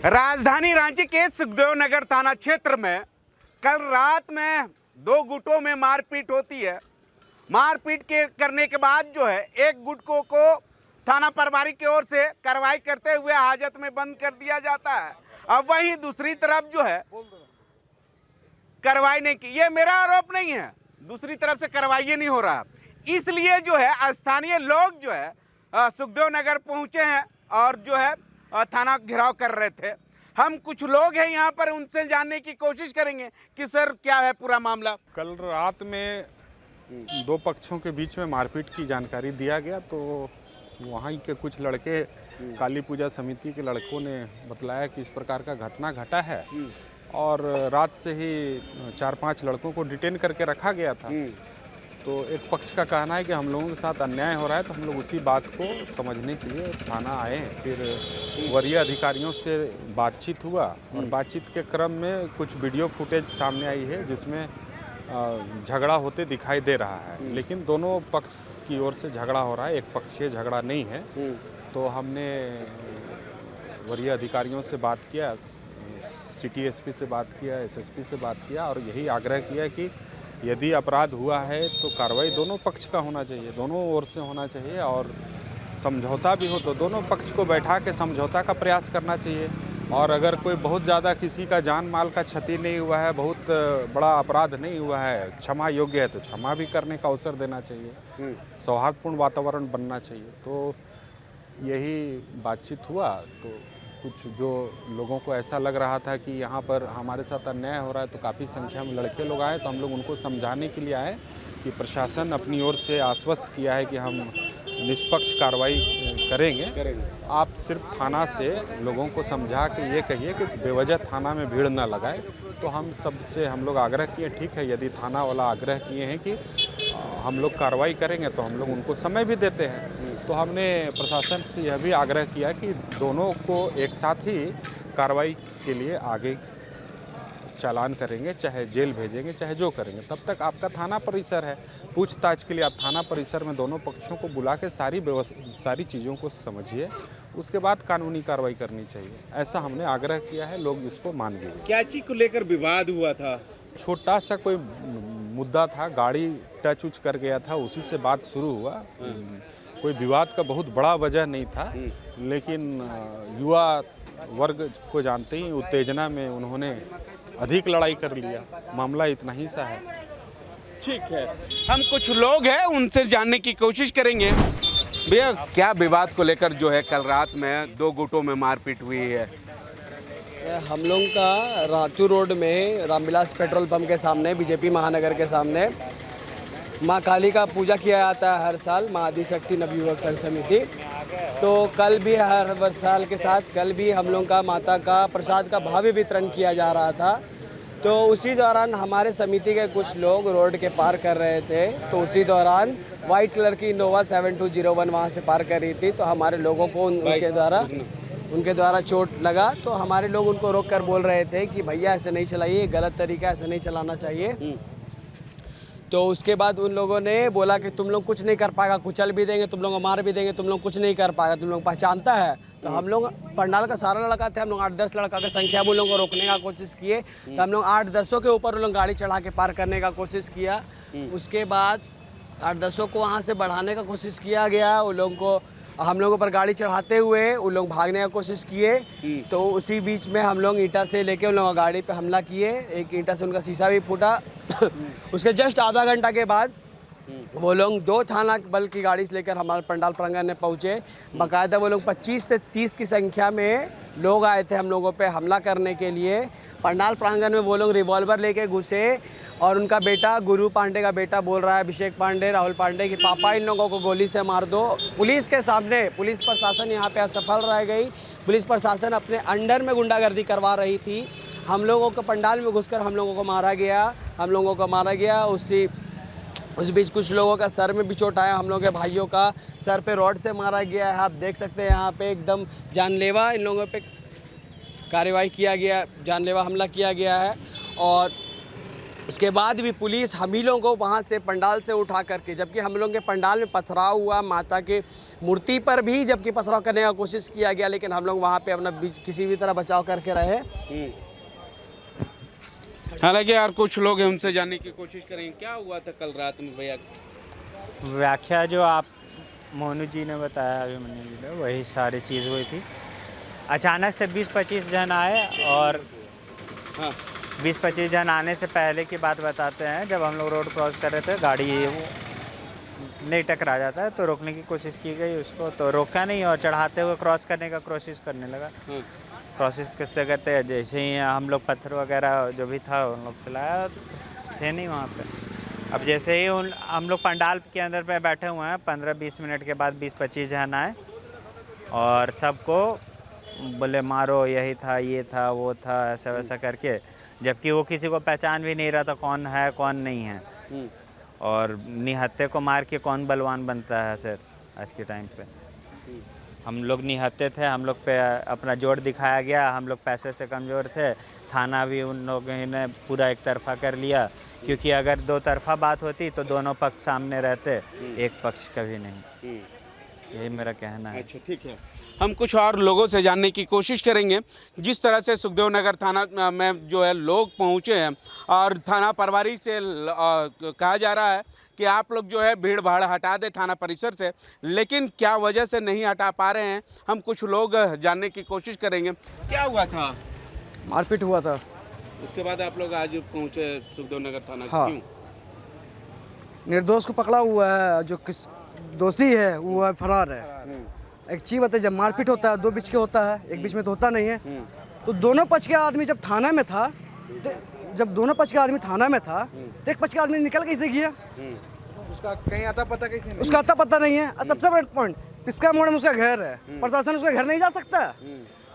राजधानी रांची के सुखदेव नगर थाना क्षेत्र में कल रात में दो गुटों में मारपीट होती है। मारपीट करने के बाद जो है एक गुट को थाना प्रभारी की ओर से कार्रवाई करते हुए हाजत में बंद कर दिया जाता है। अब वहीं दूसरी तरफ जो है कार्रवाई नहीं की। ये मेरा आरोप नहीं है, दूसरी तरफ से कार्रवाई नहीं हो रहा, इसलिए जो है स्थानीय लोग जो है सुखदेव नगर पहुंचे हैं और जो है थाना घेराव कर रहे थे। हम कुछ लोग हैं यहाँ पर, उनसे जानने की कोशिश करेंगे कि सर क्या है पूरा मामला। कल रात में दो पक्षों के बीच में मारपीट की जानकारी दिया गया, तो वहाँ के कुछ लड़के काली पूजा समिति के लड़कों ने बतलाया कि इस प्रकार का घटना घटा है और रात से ही 4-5 लड़कों को डिटेन करके रखा गया था। तो एक पक्ष का कहना है कि हम लोगों के साथ अन्याय हो रहा है, तो हम लोग उसी बात को समझने के लिए थाना आए हैं। फिर वरीय अधिकारियों से बातचीत हुआ और बातचीत के क्रम में कुछ वीडियो फुटेज सामने आई है जिसमें झगड़ा होते दिखाई दे रहा है, लेकिन दोनों पक्ष की ओर से झगड़ा हो रहा है, एक पक्षीय झगड़ा नहीं है। तो हमने वरीय अधिकारियों से बात किया, सिटी एसपी से बात किया, एसएसपी से बात किया और यही आग्रह किया कि यदि अपराध हुआ है तो कार्रवाई दोनों पक्ष का होना चाहिए, दोनों ओर से होना चाहिए और समझौता भी हो तो दोनों पक्ष को बैठा के समझौता का प्रयास करना चाहिए। और अगर कोई बहुत ज़्यादा किसी का जान माल का क्षति नहीं हुआ है, बहुत बड़ा अपराध नहीं हुआ है, क्षमा योग्य है, तो क्षमा भी करने का अवसर देना चाहिए, सौहार्दपूर्ण वातावरण बनना चाहिए। तो यही बातचीत हुआ। तो कुछ जो लोगों को ऐसा लग रहा था कि यहाँ पर हमारे साथ अन्याय हो रहा है, तो काफ़ी संख्या में लड़के लोग आए, तो हम लोग उनको समझाने के लिए आए कि प्रशासन अपनी ओर से आश्वस्त किया है कि हम निष्पक्ष कार्रवाई करेंगे। आप सिर्फ थाना से लोगों को समझा के ये कहिए कि बेवजह थाना में भीड़ ना लगाए। तो हम सबसे हम लोग आग्रह किए, ठीक है, यदि थाना वाला आग्रह किए हैं कि हम लोग कार्रवाई करेंगे तो हम लोग उनको समय भी देते हैं। तो हमने प्रशासन से यह भी आग्रह किया कि दोनों को एक साथ ही कार्रवाई के लिए आगे चालान करेंगे, चाहे जेल भेजेंगे, चाहे जो करेंगे। तब तक आपका थाना परिसर है, पूछताछ के लिए आप थाना परिसर में दोनों पक्षों को बुला के सारी चीज़ों को समझिए, उसके बाद कानूनी कार्रवाई करनी चाहिए। ऐसा हमने आग्रह किया है, लोग इसको मान गए। क्या चीज को लेकर विवाद हुआ था? छोटा सा कोई मुद्दा था, गाड़ी टच उच कर गया था, उसी से बात शुरू हुआ। कोई विवाद का बहुत बड़ा वजह नहीं था, लेकिन युवा वर्ग को जानते ही उत्तेजना में उन्होंने अधिक लड़ाई कर लिया। मामला इतना ही सा है। ठीक है, हम कुछ लोग हैं उनसे जानने की कोशिश करेंगे। भैया, क्या विवाद को लेकर जो है कल रात में दो गुटों में मारपीट हुई है? हम लोग का रातू रोड में रामविलास पेट्रोल पंप के सामने, बीजेपी महानगर के सामने माँ काली का पूजा किया जाता है हर साल, माँ आदिशक्ति नवयुवक संघ समिति। तो कल भी हर साल के साथ कल भी हम लोग का माता का प्रसाद का भव्य वितरण किया जा रहा था। तो उसी दौरान हमारे समिति के कुछ लोग रोड के पार कर रहे थे, तो उसी दौरान वाइट कलर की इनोवा 7201 वहाँ से पार कर रही थी। तो हमारे लोगों को उनके द्वारा चोट लगा, तो हमारे लोग उनको रोक कर बोल रहे थे कि भैया ऐसे नहीं चलाइए, गलत तरीका, ऐसे नहीं चलाना चाहिए। तो उसके बाद उन लोगों ने बोला कि तुम लोग कुछ नहीं कर पाएगा, कुचल भी देंगे, तुम लोग को मार भी देंगे, तुम लोग कुछ नहीं कर पाएगा, तुम लोग पहचानता है। तो हम लोग पंडाल का सारा लड़का थे, हम लोग 8-10 लड़का की संख्या में उन लोगों को रोकने का कोशिश किए। तो हम लोग 8-10 के ऊपर उन लोग गाड़ी चढ़ा के पार करने का कोशिश किया। उसके बाद 8-10 को वहाँ से बढ़ाने का कोशिश किया गया। उन लोगों को हम लोगों पर गाड़ी चढ़ाते हुए उन लोग भागने का कोशिश किए। तो उसी बीच में हम लोग ईंटा से लेके उन लोगों गाड़ी पे हमला किए, एक ईंटा से उनका शीशा भी फूटा। उसके जस्ट आधा घंटा के बाद वो लोग 2 थाना बल की गाड़ी से लेकर हमारे पंडाल प्रांगण में पहुँचे। बाकायदा वो लोग 25 से 30 की संख्या में लोग आए थे हम लोगों पे हमला करने के लिए। पंडाल प्रांगण में वो लोग रिवॉल्वर लेके घुसे और उनका बेटा गुरु पांडे का बेटा बोल रहा है, अभिषेक पांडे, राहुल पांडे, कि पापा इन लोगों को गोली से मार दो। पुलिस के सामने पुलिस प्रशासन यहाँ पे असफल रह गई। पुलिस प्रशासन अपने अंडर में गुंडागर्दी करवा रही थी। हम लोगों को पंडाल में घुसकर हम लोगों को मारा गया। उस बीच कुछ लोगों का सर में भी चोट आया, हम लोगों के भाइयों का सर पे रॉड से मारा गया है। आप देख सकते हैं यहाँ पे एकदम जानलेवा इन लोगों पे कार्रवाई किया गया, जानलेवा हमला किया गया है। और उसके बाद भी पुलिस हम ही लोगों को वहाँ से पंडाल से उठा करके, जबकि हम लोग के पंडाल में पथराव हुआ, माता के मूर्ति पर भी जबकि पथराव करने का कोशिश किया गया, लेकिन हम लोग वहाँ पे अपना किसी भी तरह बचाव करके रहे। हालांकि यार कुछ लोग हैं, उनसे जानने की कोशिश करेंगे क्या हुआ था कल रात में भैया। व्याख्या जो आप मोनू जी ने बताया, अभिमन्यु जी ने, वही सारी चीज़ हुई थी। अचानक से 20-25 जन आए और हाँ 20-25 जन आने से पहले की बात बताते हैं। जब हम लोग रोड क्रॉस कर रहे थे, गाड़ी नहीं टकरा जाता है तो रोकने की कोशिश की गई उसको, तो रोका नहीं और चढ़ाते हुए क्रॉस करने का कोशिश करने लगा। कोशिश किससे करते, जैसे ही हम लोग पत्थर वगैरह जो भी था उन लोग चलाया, थे नहीं वहाँ पे। अब जैसे ही हम लोग पंडाल के अंदर पे बैठे हुए हैं, 15-20 मिनट के बाद 20-25 जन आए और सबको बोले मारो, यही था, ये था, वो था, ऐसा वैसा करके, जबकि वो किसी को पहचान भी नहीं रहा था कौन है कौन नहीं है। और निहत्थे को मार के कौन बलवान बनता है सर आज के टाइम पे। हम लोग निहत्थे थे, हम लोग पे अपना जोर दिखाया गया, हम लोग पैसे से कमज़ोर थे। थाना भी उन लोगों ने पूरा एक तरफा कर लिया, क्योंकि अगर दो तरफा बात होती तो दोनों पक्ष सामने रहते, एक पक्ष कभी नहीं। यही मेरा कहना है। अच्छा ठीक है, हम कुछ और लोगों से जानने की कोशिश करेंगे। जिस तरह से सुखदेव नगर थाना में जो है लोग पहुंचे हैं और थाना प्रभारी से कहा जा रहा है कि आप लोग जो है भीड़ भाड़ हटा दे थाना परिसर से, लेकिन क्या वजह से नहीं हटा पा रहे हैं, हम कुछ लोग जानने की कोशिश करेंगे। क्या हुआ था? मारपीट हुआ था। उसके बाद आप लोग आज पहुंचे सुखदेव नगर थाना। हाँ। क्यों? निर्दोष को पकड़ा हुआ है, जो किस दोषी है वो है फरार है। एक चीज बताइए, जब मारपीट होता है दो बीच के होता है, एक बीच में तो होता नहीं है। तो दोनों पक्ष के आदमी जब थाना में था, जब दोनों पक्ष का आदमी थाना में था तो एक पक्ष का आदमी निकल कैसे गया? उसका कहीं आता पता कैसे नहीं? उसका आता पता नहीं है। और सबसे बड़ा पॉइंट, पिस्का मोड़ में उसका घर है, प्रशासन उसका घर नहीं जा सकता।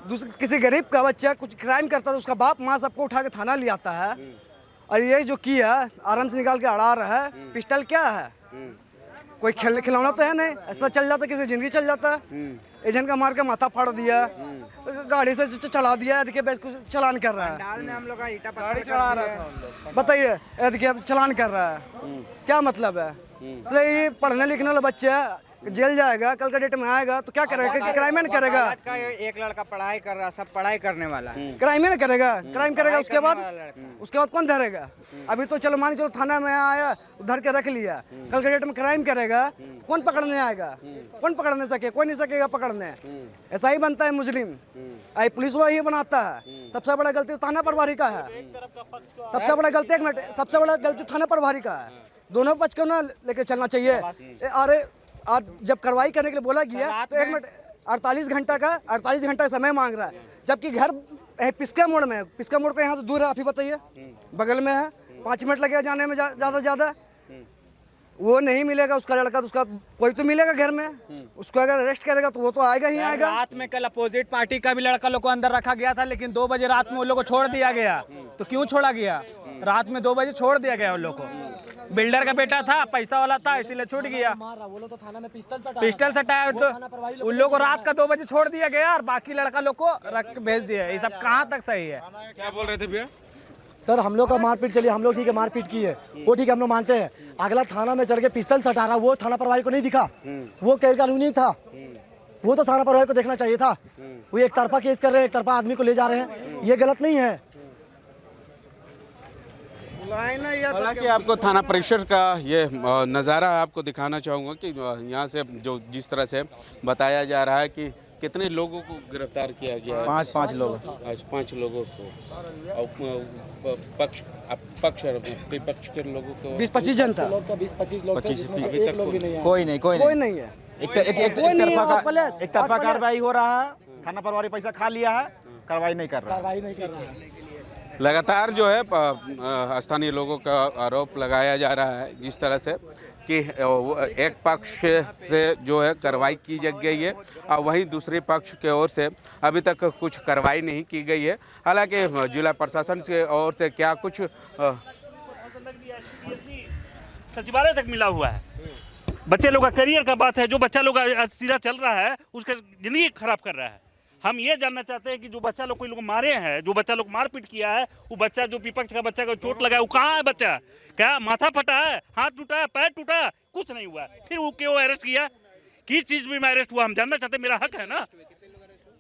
दूसरे किसी गरीब का बच्चा कुछ क्राइम करता है तो उसका बाप माँ सबको उठा के थाना ले आता है, और ये जो किया आराम से निकाल के अड़ा रहा है। पिस्टल क्या है? कोई खिलौना तो है नहीं, ऐसा चल जाता किसी जिंदगी चल जाता है। एजेंट का मार के माथा फाड़ दिया, गाड़ी से चला दिया, देखिए चलान कर रहा है। में हम लोग का ईटा गाड़ी चला रहा था, बताइए, देखिए चलान कर रहा है, क्या मतलब है? इसलिए ये पढ़ने लिखने वाला बच्चा जेल जाएगा, कल का डेट में आएगा तो क्या करेगा? क्राइम नहीं करेगा। आज का एक लड़का पढ़ाई कर रहा, सब पढ़ाई करने वाला है, क्राइम नहीं करेगा। क्राइम करेगा उसके बाद कौन धरेगा? अभी तो चलो मान चलो थाना में आया, धर के रख लिया, कल के डेट में क्राइम करेगा, कौन पकड़ने आएगा? कौन पकड़ने सके? कोई नहीं सकेगा पकड़ने। ऐसा ही बनता है मुस्लिम, आई पुलिस वही बनाता है। सबसे बड़ा गलती थाना प्रभारी का है। सबसे बड़ा गलती, एक मिनट, सबसे बड़ा गलती थाना प्रभारी का है। दोनों पक्ष को ना लेके चलना चाहिए। अरे और जब कार्रवाई करने के लिए बोला गया तो एक मिनट 48 घंटा समय मांग रहा है, जबकि घर पिस्का मोड़ में है। पिस्का मोड़ को यहाँ से दूर है, आप ही बताइए, बगल में है, 5 मिनट लगेगा जाने में ज़्यादा। वो नहीं मिलेगा उसका लड़का, तो उसका कोई तो मिलेगा घर में। उसको अगर अरेस्ट करेगा तो वो तो आएगा ही आएगा। रात में कल अपोजिट पार्टी का भी लड़का लोग को अंदर रखा गया था, लेकिन 2 बजे रात में उन लोग को छोड़ दिया गया। तो क्यों छोड़ा गया? रात में 2 बजे छोड़ दिया गया उन लोग को। बिल्डर का बेटा था, पैसा वाला था, इसीलिए छूट गया। वो लोग तो थाना में पिस्टल सटाया तो उन लोग को रात का 2 बजे छोड़ दिया गया और बाकी लड़का लोग को रख के भेज दिया। ये सब कहाँ तक सही है? क्या बोल रहे थे भैया? सर हम लोग का मारपीट चली, हम लोग ठीक है मारपीट की है, वो ठीक है, हम लोग मानते हैं। अगला थाना में चढ़ के पिस्तल सटा रहा, वो थाना प्रभारी को नहीं दिखा, वो गैर कानूनी था। वो तो थाना प्रभारी को देखना चाहिए था। वो एक तरफा केस कर रहे हैं, एक तरफा आदमी को ले जा रहे हैं, ये गलत नहीं है। हालांकि आपको थाना परिसर का ये नज़ारा आपको दिखाना चाहूँगा कि यहाँ से जो जिस तरह से बताया जा रहा है कि कितने लोगों को गिरफ्तार किया गया है? 5 लोग। आज 5 लोगों को, और पक्ष और विपक्ष के लोगों को 20-25 जन था। 20-25 लोग थे, जिसमें अभी तक लोग भी नहीं है। कोई नहीं है। एक तरफा कार्रवाई हो रहा है, थाना प्रभारी पैसा खा लिया है, कार्रवाई नहीं कर रहा है। लगातार जो है स्थानीय लोगों का आरोप लगाया जा रहा है जिस तरह से कि एक पक्ष से जो है कार्रवाई की गई है और वहीं दूसरे पक्ष के ओर से अभी तक कुछ कार्रवाई नहीं की गई है। हालांकि जिला प्रशासन के ओर से क्या कुछ सचिवालय तक मिला हुआ है। बच्चे लोग का करियर का बात है, जो बच्चा लोग सीधा चल रहा है उसका ज़िंदगी खराब कर रहा है। हम ये जानना चाहते हैं कि जो बच्चा लोग कोई लोग मारे हैं, जो बच्चा लोग मारपीट किया है, वो बच्चा जो विपक्ष का बच्चा को चोट लगा है, वो कहाँ है बच्चा? क्या माथा फटा है, हाथ टूटा है, पैर टूटा है? कुछ नहीं हुआ है। फिर वो क्यों अरेस्ट किया? किस चीज़ में मैं अरेस्ट हुआ हम जानना चाहते हैं, मेरा हक है ना।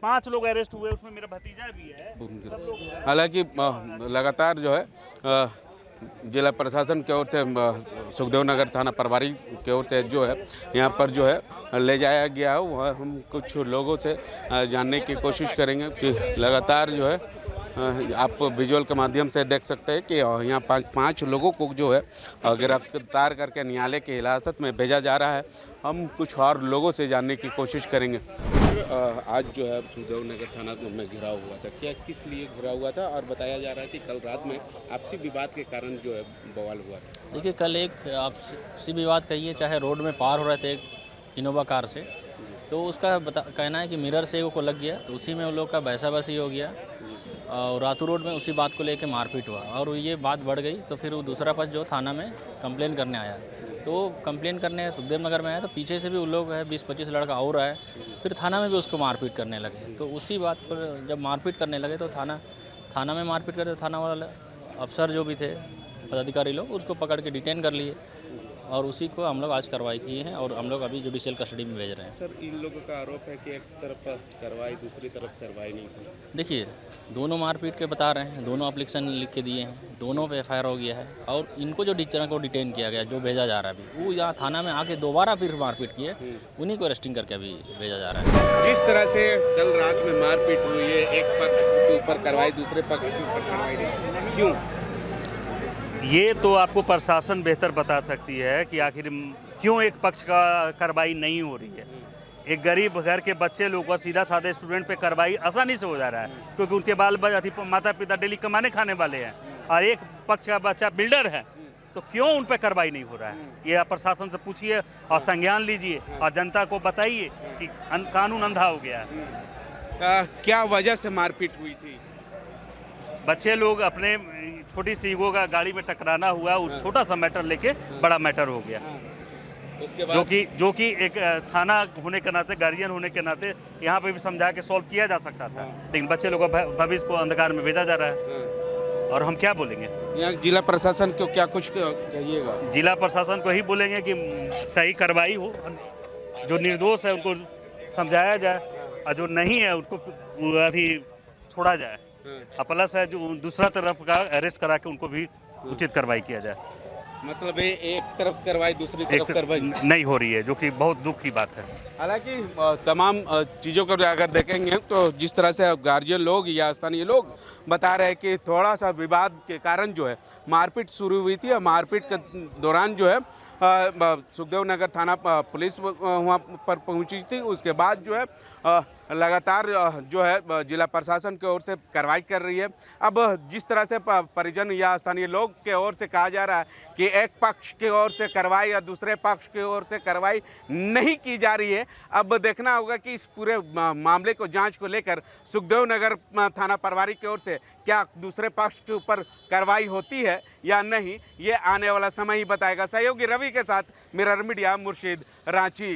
5 लोग अरेस्ट हुए, उसमें मेरा भतीजा भी है। हालांकि लगातार जो है जिला प्रशासन की ओर से सुखदेव नगर थाना प्रभारी की ओर से जो है यहाँ पर जो है ले जाया गया है। वहाँ हम कुछ लोगों से जानने की कोशिश करेंगे कि लगातार जो है आप विजुअल के माध्यम से देख सकते हैं कि यहाँ पाँच लोगों को जो है गिरफ्तार करके न्यायालय की हिरासत में भेजा जा रहा है। हम कुछ और लोगों से जानने की कोशिश करेंगे। आज जो है सुखदेव नगर थाना में घिराव हुआ था, क्या किस लिए घिराव हुआ था? और बताया जा रहा है कि कल रात में आपसी विवाद के कारण जो है बवाल हुआ था। देखिए, कल एक आपसी विवाद कहिए चाहे रोड में पार हो रहे थे एक इनोवा कार से, तो उसका कहना है कि मिरर से वो को लग गया, तो उसी में उन लोग का बहसाबहसी हो गया और रातू रोड में उसी बात को लेकर मारपीट हुआ और ये बात बढ़ गई। तो फिर वो दूसरा पक्ष जो थाना में कंप्लेन करने आया, तो कंप्लेन करने सुखदेव नगर में आया, तो पीछे से भी उन लोग है 20-25 लड़का और आए, फिर थाना में भी उसको मारपीट करने लगे। तो उसी बात पर जब मारपीट करने लगे तो थाना में मारपीट करते, थाना वाले अफसर जो भी थे पदाधिकारी लोग उसको पकड़ के डिटेन कर लिए और उसी को हम लोग आज कार्रवाई किए हैं और हम लोग अभी जुडिशियल कस्टडी में भेज रहे हैं। सर, इन लोगों का आरोप है कि एक तरफ कार्रवाई दूसरी तरफ कार्रवाई नहीं सर। देखिए, दोनों मारपीट के बता रहे हैं, दोनों एप्लीकेशन लिख के दिए हैं, दोनों पे एफआईआर हो गया है और इनको जो टीचर को डिटेन किया गया, जो भेजा जा रहा है अभी, वो यहाँ थाना में आके दोबारा फिर मारपीट किए, उन्हीं को अरेस्टिंग करके अभी भेजा जा रहा है। जिस तरह से कल रात में मारपीट हुई है, एक पक्ष के ऊपर कार्रवाई, दूसरे पक्ष के ऊपर कार्रवाई नहीं, क्यों? ये तो आपको प्रशासन बेहतर बता सकती है कि आखिर क्यों एक पक्ष का कार्रवाई नहीं हो रही है। एक गरीब घर के बच्चे लोग और सीधा साधे स्टूडेंट पे कार्रवाई आसानी से हो जा रहा है, क्योंकि उनके माता पिता डेली कमाने खाने वाले हैं और एक पक्ष का बच्चा बिल्डर है, तो क्यों उन पर कार्रवाई नहीं हो रहा है? ये आप प्रशासन से पूछिए और संज्ञान लीजिए और जनता को बताइए कि कानून अंधा हो गया है। क्या वजह से मारपीट हुई थी? बच्चे लोग अपने छोटी सी ईगो का गाड़ी में टकराना हुआ, उस छोटा सा मैटर लेके बड़ा मैटर हो गया। उसके बाद जो कि एक थाना होने के नाते, गार्जियन होने के नाते यहाँ पे भी समझा के सॉल्व किया जा सकता था, लेकिन बच्चे लोगों का भविष्य को अंधकार में भेजा जा रहा है और हम क्या बोलेंगे? यहाँ जिला प्रशासन को क्या कुछ कहिएगा? जिला प्रशासन को ही बोलेंगे कि सही कार्रवाई हो, जो निर्दोष है उनको समझाया जाए और जो नहीं है उसको अभी छोड़ा जाए और प्लस है जो दूसरा तरफ का अरेस्ट करा के उनको भी उचित कार्रवाई किया जाए। मतलब एक तरफ कार्रवाई दूसरी तरफ कार्रवाई नहीं हो रही है, जो कि बहुत दुख की बात है। हालांकि तमाम चीज़ों को अगर देखेंगे तो जिस तरह से गार्जियन लोग या स्थानीय लोग बता रहे हैं कि थोड़ा सा विवाद के कारण जो है मारपीट शुरू हुई थी और मारपीट के दौरान जो है सुखदेव नगर थाना पुलिस वहाँ पर पहुँची थी। उसके बाद जो है लगातार जो है जिला प्रशासन की ओर से कार्रवाई कर रही है। अब जिस तरह से परिजन या स्थानीय लोग के ओर से कहा जा रहा है कि एक पक्ष की ओर से कार्रवाई या दूसरे पक्ष की ओर से कार्रवाई नहीं की जा रही है, अब देखना होगा कि इस पूरे मामले को जांच को लेकर सुखदेव नगर थाना प्रभारी की ओर से क्या दूसरे पक्ष के ऊपर कार्रवाई होती है या नहीं, ये आने वाला समय ही बताएगा। सहयोगी रवि के साथ मिरर मीडिया, मुर्शिद, रांची।